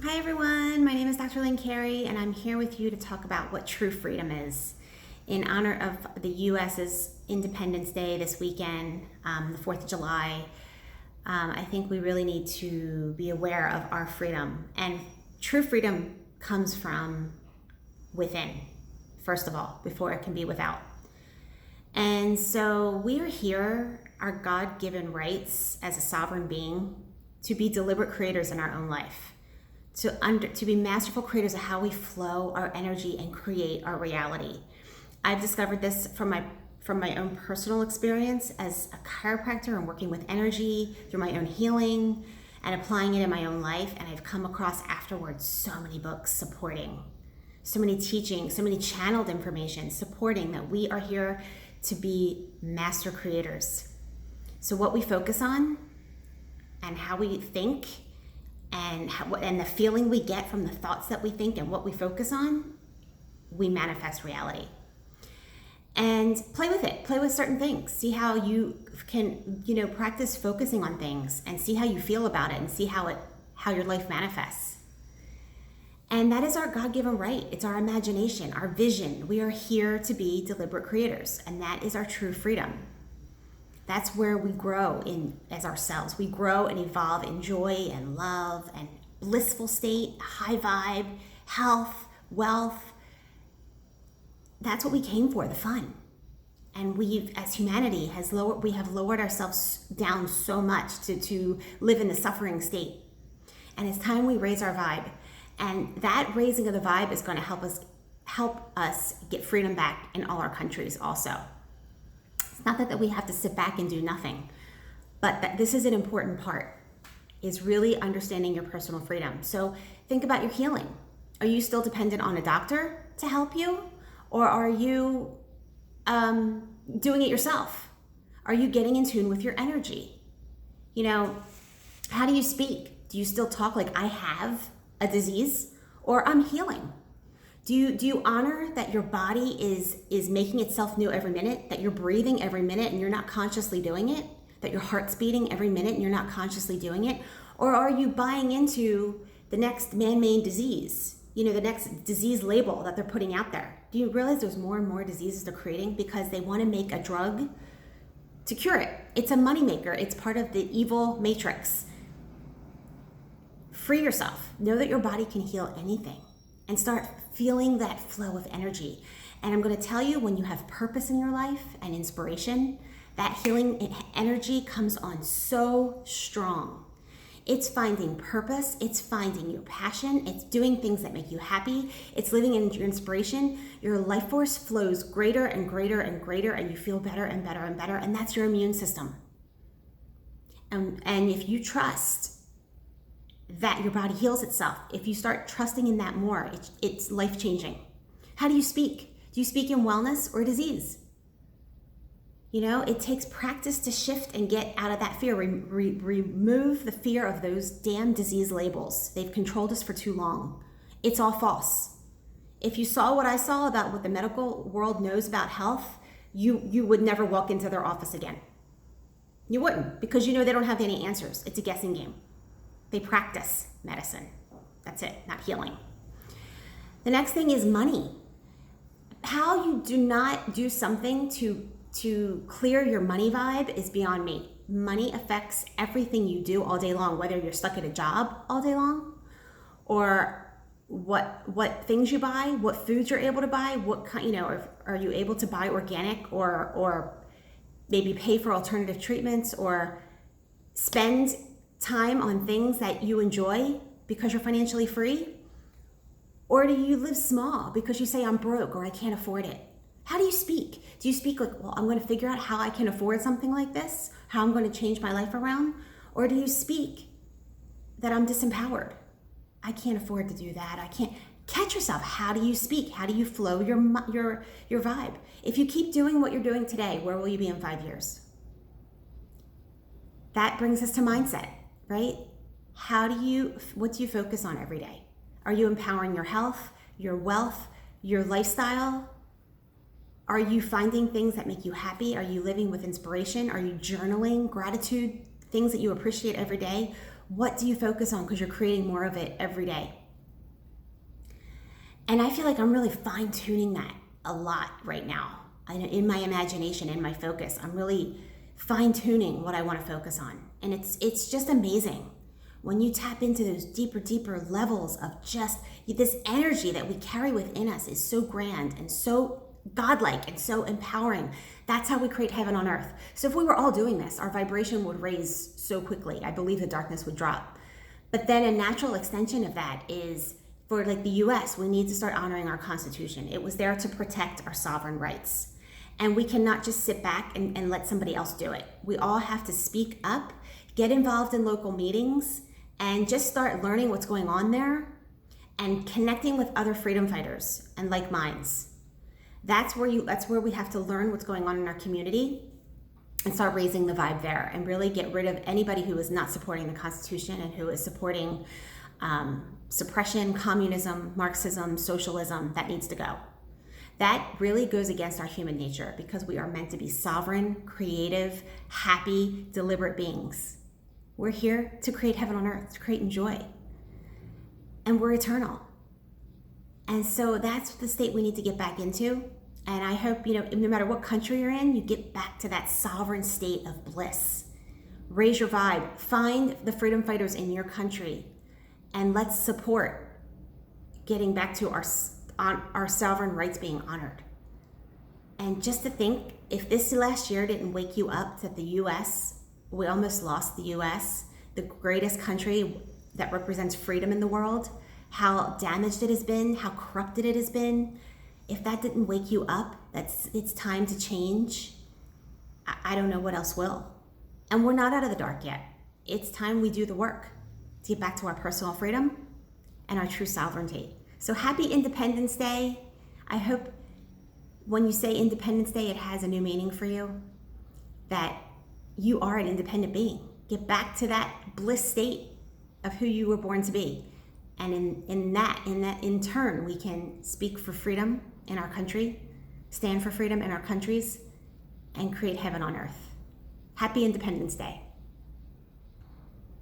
Hi everyone, my name is Dr. Lynn Carey and I'm here with you to talk about what true freedom is. In honor of the US's Independence Day this weekend, the 4th of July, I think we really need to be aware of our freedom. And true freedom comes from within, first of all, before it can be without. And so we are here, our God-given rights as a sovereign being, to be deliberate creators in our own life. To be masterful creators of how we flow our energy and create our reality. I've discovered this from my own personal experience as a chiropractor and working with energy through my own healing and applying it in my own life. And I've come across afterwards so many books supporting, so many teachings, so many channeled information supporting that we are here to be master creators. So what we focus on and how we think and the feeling we get from the thoughts that we think and what we focus on, we manifest reality. And play with it, play with certain things. See how you can, practice focusing on things and see how you feel about it and see how your life manifests. And that is our God-given right. It's our imagination, our vision. We are here to be deliberate creators, and that is our true freedom. That's where we grow as ourselves. We grow and evolve in joy and love and blissful state, high vibe, health, wealth. That's what we came for, the fun. And we, as humanity, we have lowered ourselves down so much to live in the suffering state. And it's time we raise our vibe. And that raising of the vibe is going to help us get freedom back in all our countries also. It's not that we have to sit back and do nothing, but that this is an important part, is really understanding your personal freedom. So think about your healing. Are you still dependent on a doctor to help you? Or are you doing it yourself? Are you getting in tune with your energy? How do you speak? Do you still talk like I have a disease or I'm healing? Do you honor that your body is making itself new every minute, that you're breathing every minute and you're not consciously doing it, that your heart's beating every minute and you're not consciously doing it? Or are you buying into the next man-made disease, the next disease label that they're putting out there? Do you realize there's more and more diseases they're creating because they want to make a drug to cure it? It's a moneymaker. It's part of the evil matrix. Free yourself. Know that your body can heal anything and start feeling that flow of energy. And I'm going to tell you, when you have purpose in your life and inspiration, that healing energy comes on so strong. It's finding purpose, it's finding your passion, it's doing things that make you happy, it's living in your inspiration. Your life force flows greater and greater and greater, and you feel better and better and better, and that's your immune system. And if you trust that your body heals itself, if you start trusting in that more, it's life-changing. How do you speak? Do you speak in wellness or disease? It takes practice to shift and get out of that fear. Remove the fear of those damn disease labels. They've controlled us for too long. It's all false. If you saw what I saw about what the medical world knows about health, you would never walk into their office again. You wouldn't, because they don't have any answers. It's a guessing game. They practice medicine. That's it, not healing. The next thing is money. How you do not do something to clear your money vibe is beyond me. Money affects everything you do all day long, whether you're stuck at a job all day long, or what things you buy, what foods you're able to buy, are you able to buy organic or maybe pay for alternative treatments or spend time on things that you enjoy because you're financially free? Or do you live small because you say I'm broke or I can't afford it? How do you speak? Do you speak like, well, I'm going to figure out how I can afford something like this, how I'm going to change my life around? Or do you speak that I'm disempowered? I can't afford to do that. I can't. Catch yourself. How do you speak? How do you flow your vibe? If you keep doing what you're doing today, where will you be in 5 years? That brings us to mindset, right? What do you focus on every day? Are you empowering your health, your wealth, your lifestyle? Are you finding things that make you happy? Are you living with inspiration? Are you journaling gratitude, things that you appreciate every day? What do you focus on? Because you're creating more of it every day. And I feel like I'm really fine-tuning that a lot right now. In my imagination, in my focus, I'm really fine-tuning what I want to focus on. And it's just amazing when you tap into those deeper levels of just this energy that we carry within us is so grand and so godlike and so empowering. That's how we create heaven on earth. So if we were all doing this, our vibration would raise so quickly. I believe the darkness would drop. But then a natural extension of that is, for like the US, we need to start honoring our Constitution. It was there to protect our sovereign rights. And we cannot just sit back and let somebody else do it. We all have to speak up, get involved in local meetings, and just start learning what's going on there and connecting with other freedom fighters and like minds. That's where we have to learn what's going on in our community and start raising the vibe there and really get rid of anybody who is not supporting the Constitution and who is supporting suppression, communism, Marxism, socialism. That needs to go. That really goes against our human nature because we are meant to be sovereign, creative, happy, deliberate beings. We're here to create heaven on earth, to create joy. And we're eternal. And so that's the state we need to get back into. And I hope, no matter what country you're in, you get back to that sovereign state of bliss. Raise your vibe. Find the freedom fighters in your country. And let's support getting back to our sovereign rights being honored. And just to think, if this last year didn't wake you up that the US, we almost lost the US, the greatest country that represents freedom in the world, how damaged it has been, how corrupted it has been. If that didn't wake you up, it's time to change. I don't know what else will. And we're not out of the dark yet. It's time we do the work to get back to our personal freedom and our true sovereignty. So happy Independence Day. I hope when you say Independence Day, it has a new meaning for you, that you are an independent being. Get back to that bliss state of who you were born to be. And in turn, we can speak for freedom in our country, stand for freedom in our countries, and create heaven on earth. Happy Independence Day.